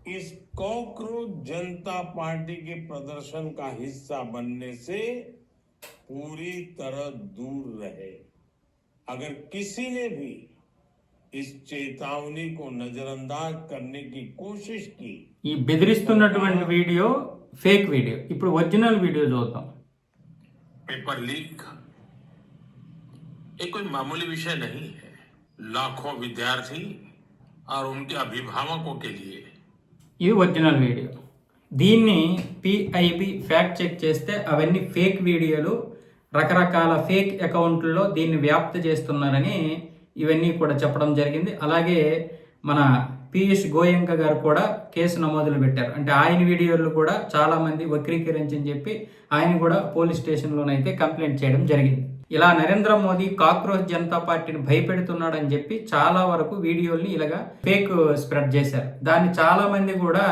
इस कॉकरोच जनता पार्टी के प्रदर्शन का हिस्सा बनने से पूरी तरह दूर रहे। अगर किसी ने भी इस चेतावनी को नजरअंदाज करने की कोशिश की, ఈ బెదిరిస్తున్నటువంటి వీడియో ఫేక్ వీడియో. ఇప్పుడు ఒరిజినల్ వీడియో చూద్దాం. पेपर लीक ये कोई मामूली विषय नहीं है। लाखों विद्यार्थी और उनके अभिभावकों के लिए ఇది ఒరిజినల్ వీడియో. దీన్ని పిఐబి ఫ్యాక్ట్ చెక్ చేస్తే అవన్నీ ఫేక్ వీడియోలు, రకరకాల ఫేక్ అకౌంట్లలో దీన్ని వ్యాప్తి చేస్తున్నారని ఇవన్నీ కూడా చెప్పడం జరిగింది. అలాగే మన పీయూష్ గోయంక గారు కూడా కేసు నమోదులు పెట్టారు. అంటే ఆయన వీడియోలు కూడా చాలామంది వక్రీకరించని చెప్పి ఆయన కూడా పోలీస్ స్టేషన్లోనైతే కంప్లైంట్ చేయడం జరిగింది. ఇలా నరేంద్ర మోదీ కాక్రోచ్ జనతా పార్టీని భయపెడుతున్నాడని చెప్పి చాలా వరకు వీడియోల్ని ఇలాగా ఫేక్ స్ప్రెడ్ చేశారు. దాన్ని చాలామంది కూడా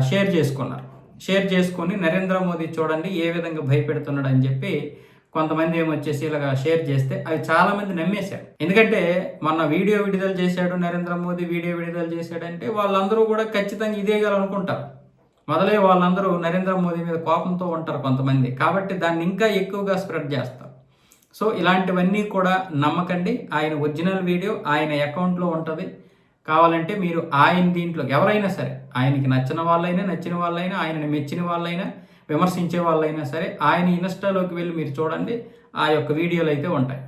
షేర్ చేసుకున్నారు. షేర్ చేసుకొని నరేంద్ర మోదీ చూడండి ఏ విధంగా భయపెడుతున్నాడు అని చెప్పి కొంతమంది ఏమొచ్చేసి ఇలాగా షేర్ చేస్తే అవి చాలామంది నమ్మేశారు. ఎందుకంటే మొన్న వీడియో విడుదల చేశాడు నరేంద్ర మోదీ, వీడియో విడుదల చేశాడంటే వాళ్ళందరూ కూడా ఖచ్చితంగా ఇదే అనుకుంటారు. మొదలై వాళ్ళందరూ నరేంద్ర మోదీ మీద కోపంతో ఉంటారు కొంతమంది, కాబట్టి దాన్ని ఇంకా ఎక్కువగా స్ప్రెడ్ చేస్తారు. సో ఇలాంటివన్నీ కూడా నమ్మకండి. ఆయన ఒరిజినల్ వీడియో ఆయన అకౌంట్లో ఉంటుంది. కావాలంటే మీరు ఆయన దీంట్లో ఎవరైనా సరే, ఆయనకి నచ్చిన వాళ్ళైనా ఆయనని మెచ్చిన వాళ్ళైనా విమర్శించే వాళ్ళైనా సరే ఆయన ఇన్స్టాలోకి వెళ్ళి మీరు చూడండి, ఆ యొక్క వీడియోలు అయితే ఉంటాయి.